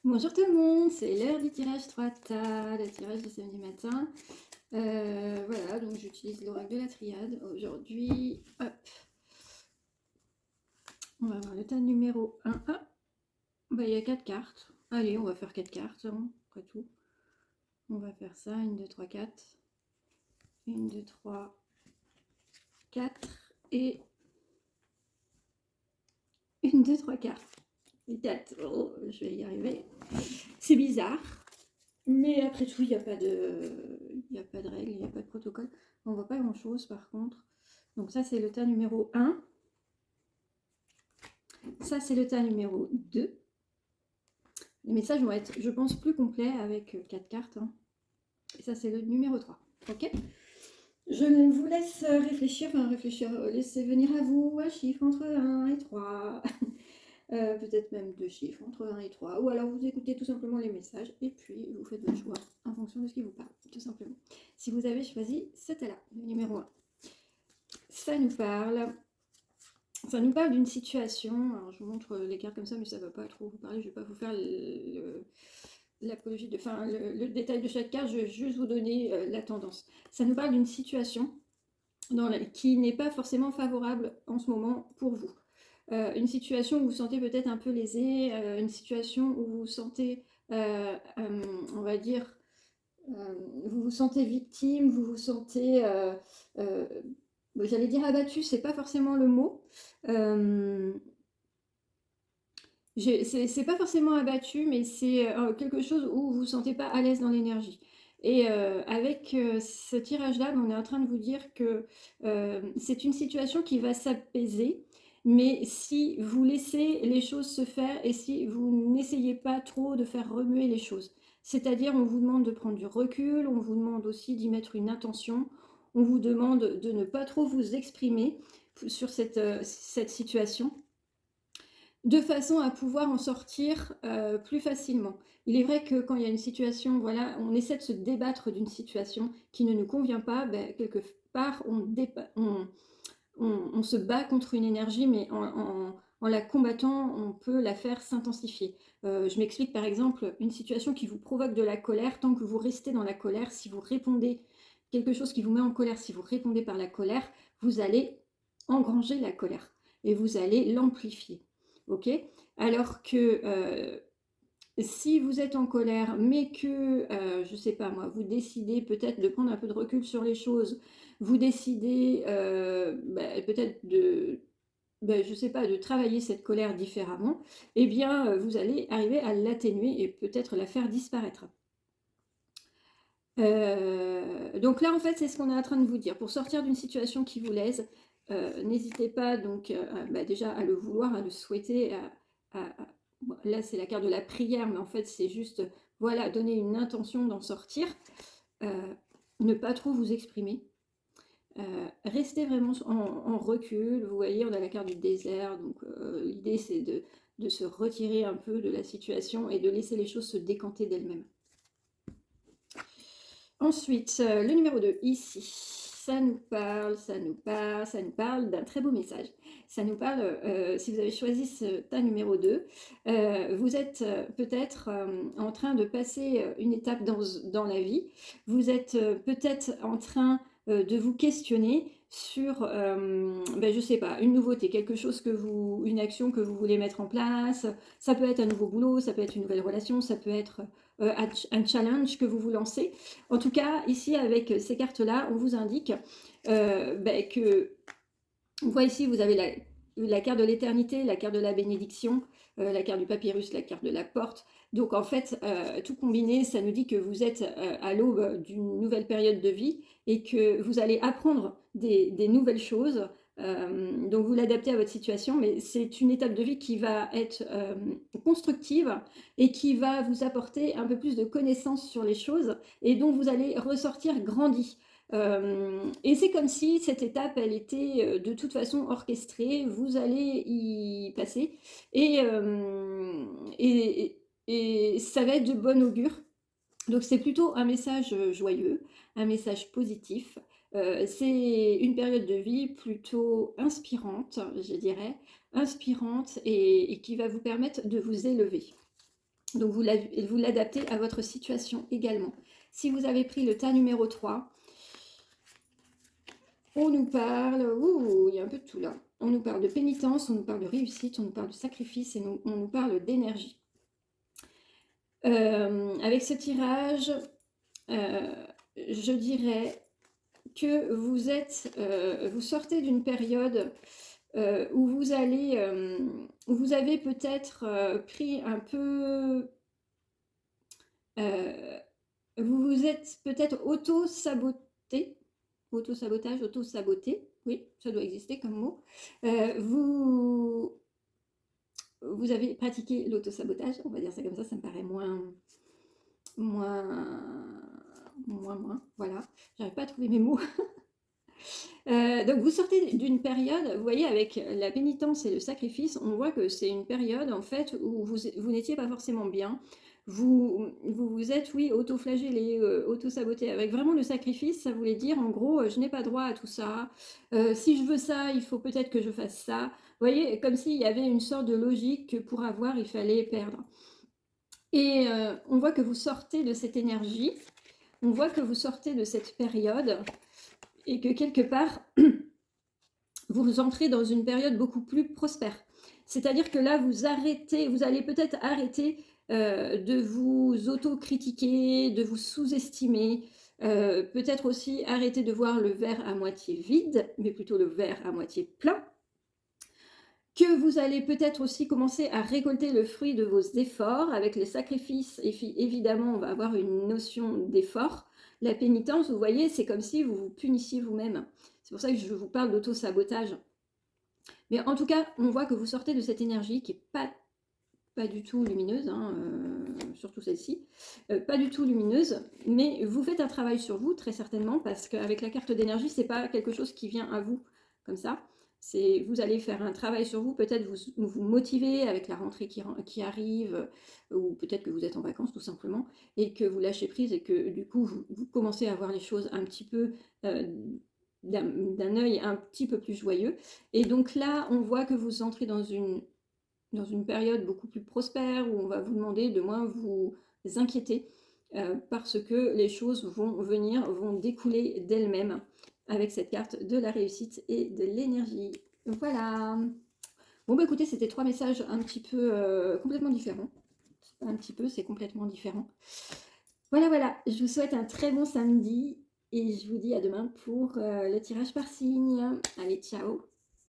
Bonjour tout le monde, c'est l'heure du tirage 3 tas, le tirage du samedi matin. Voilà, donc j'utilise l'oracle de la triade. Aujourd'hui, hop, on va voir le tas numéro 1. Ah, bah il y a 4 cartes. Allez, on va faire 4 cartes, hein, après tout. On va faire ça, 1, 2, 3, 4. 1, 2, 3, 4. Et 1, 2, 3, 4. Et 4. Oh, je vais y arriver. C'est bizarre. Mais après tout, il n'y a pas de règles, il n'y a pas de protocole. On ne voit pas grand-chose par contre. Donc ça, c'est le tas numéro 1. Ça, c'est le tas numéro 2. Les messages vont être, je pense, plus complets avec 4 cartes. Hein. Et ça, c'est le numéro 3. Ok. Je vous laisse réfléchir, laissez venir à vous un chiffre entre 1 et 3. Peut-être même 2 chiffres entre 1 et 3. Ou alors vous écoutez tout simplement les messages et puis vous faites votre choix en fonction de ce qui vous parle, tout simplement. Si vous avez choisi ce tas-là, le numéro 1. Ça nous parle d'une situation. Alors je vous montre les cartes comme ça, mais ça ne va pas trop vous parler. Je ne vais pas vous faire l'apologie, le détail de chaque carte. Je vais juste vous donner la tendance. Ça nous parle d'une situation qui n'est pas forcément favorable en ce moment pour vous. Une situation où vous vous sentez peut-être un peu lésé, une situation où vous vous sentez, on va dire, vous vous sentez victime, vous vous sentez, j'allais dire abattu, c'est pas forcément le mot. C'est pas forcément abattu, mais c'est quelque chose où vous vous sentez pas à l'aise dans l'énergie. Et avec ce tirage-là, on est en train de vous dire que c'est une situation qui va s'apaiser, mais si vous laissez les choses se faire et si vous n'essayez pas trop de faire remuer les choses. C'est-à-dire, on vous demande de prendre du recul, on vous demande aussi d'y mettre une intention, on vous demande de ne pas trop vous exprimer sur cette situation, de façon à pouvoir en sortir plus facilement. Il est vrai que quand il y a une situation, voilà, on essaie de se débattre d'une situation qui ne nous convient pas, ben, quelque part on se bat contre une énergie, mais en la combattant, on peut la faire s'intensifier. Je m'explique, par exemple, une situation qui vous provoque de la colère, tant que vous restez dans la colère, si vous répondez quelque chose qui vous met en colère, si vous répondez par la colère, vous allez engranger la colère et vous allez l'amplifier. Ok. Alors que si vous êtes en colère, mais que, je ne sais pas moi, vous décidez peut-être de prendre un peu de recul sur les choses, vous décidez peut-être je ne sais pas, de travailler cette colère différemment, eh bien, vous allez arriver à l'atténuer et peut-être la faire disparaître. Donc là, en fait, c'est ce qu'on est en train de vous dire. Pour sortir d'une situation qui vous lèse, n'hésitez pas donc déjà à le vouloir, à le souhaiter. Là, c'est la carte de la prière, mais en fait, c'est juste, voilà, donner une intention d'en sortir. Ne pas trop vous exprimer. Restez vraiment en recul. Vous voyez, on a la carte du désert. Donc, l'idée, c'est de se retirer un peu de la situation et de laisser les choses se décanter d'elles-mêmes. Ensuite, le numéro 2, ici, ça nous parle d'un très beau message. Ça nous parle, si vous avez choisi ce tas numéro 2, vous êtes peut-être en train de passer une étape dans la vie. Vous êtes peut-être en train de vous questionner sur, je ne sais pas, une nouveauté, une action que vous voulez mettre en place. Ça peut être un nouveau boulot, ça peut être une nouvelle relation, ça peut être un challenge que vous vous lancez. En tout cas, ici, avec ces cartes-là, on vous indique que, vous voyez ici, vous avez la carte de l'éternité, la carte de la bénédiction, la carte du papyrus, la carte de la porte. Donc, en fait, tout combiné, ça nous dit que vous êtes à l'aube d'une nouvelle période de vie et que vous allez apprendre des nouvelles choses. Donc, vous l'adaptez à votre situation, mais c'est une étape de vie qui va être constructive et qui va vous apporter un peu plus de connaissances sur les choses et dont vous allez ressortir grandi. Et c'est comme si cette étape, elle était de toute façon orchestrée, vous allez y passer et, et ça va être de bon augure. Donc c'est plutôt un message joyeux, un message positif. C'est une période de vie plutôt inspirante, je dirais, inspirante et qui va vous permettre de vous élever. Donc vous l'adaptez à votre situation également. Si vous avez pris le tas numéro 3, on nous parle, il y a un peu de tout là. On nous parle de pénitence, on nous parle de réussite, on nous parle de sacrifice et on nous parle d'énergie. Avec ce tirage, je dirais que vous sortez d'une période où vous avez peut-être pris un peu, vous vous êtes peut-être auto-saboté, auto-sabotage, auto-saboté, oui, ça doit exister comme mot. Vous avez pratiqué l'auto-sabotage, on va dire ça comme ça me paraît moins, voilà, j'arrive pas à trouver mes mots. Donc vous sortez d'une période, vous voyez, avec la pénitence et le sacrifice, on voit que c'est une période en fait où vous n'étiez pas forcément bien. Vous êtes, oui, auto-flagellé, auto-saboté. Avec vraiment le sacrifice, ça voulait dire en gros, je n'ai pas droit à tout ça. Si je veux ça, il faut peut-être que je fasse ça. Vous voyez, comme s'il y avait une sorte de logique que pour avoir, il fallait perdre. Et on voit que vous sortez de cette énergie, on voit que vous sortez de cette période et que quelque part, vous entrez dans une période beaucoup plus prospère. C'est-à-dire que là, vous allez peut-être arrêter de vous auto-critiquer, de vous sous-estimer, peut-être aussi arrêter de voir le verre à moitié vide, mais plutôt le verre à moitié plein, que vous allez peut-être aussi commencer à récolter le fruit de vos efforts avec les sacrifices, et évidemment, on va avoir une notion d'effort. La pénitence, vous voyez, c'est comme si vous vous punissiez vous-même. C'est pour ça que je vous parle d'auto-sabotage. Mais en tout cas, on voit que vous sortez de cette énergie qui n'est pas du tout lumineuse, hein, surtout celle-ci, pas du tout lumineuse, mais vous faites un travail sur vous, très certainement, parce qu'avec la carte d'énergie, ce n'est pas quelque chose qui vient à vous comme ça. Vous allez faire un travail sur vous, peut-être vous motiver avec la rentrée qui arrive, ou peut-être que vous êtes en vacances tout simplement, et que vous lâchez prise et que du coup vous commencez à voir les choses un petit peu d'un œil un petit peu plus joyeux. Et donc là, on voit que vous entrez dans une période beaucoup plus prospère où on va vous demander de moins vous inquiéter parce que les choses vont découler d'elles-mêmes avec cette carte de la réussite et de l'énergie. Voilà. Bon, bah écoutez, c'était 3 messages un petit peu complètement différents. Un petit peu, c'est complètement différent. Voilà, je vous souhaite un très bon samedi et je vous dis à demain pour le tirage par signe. Allez, ciao!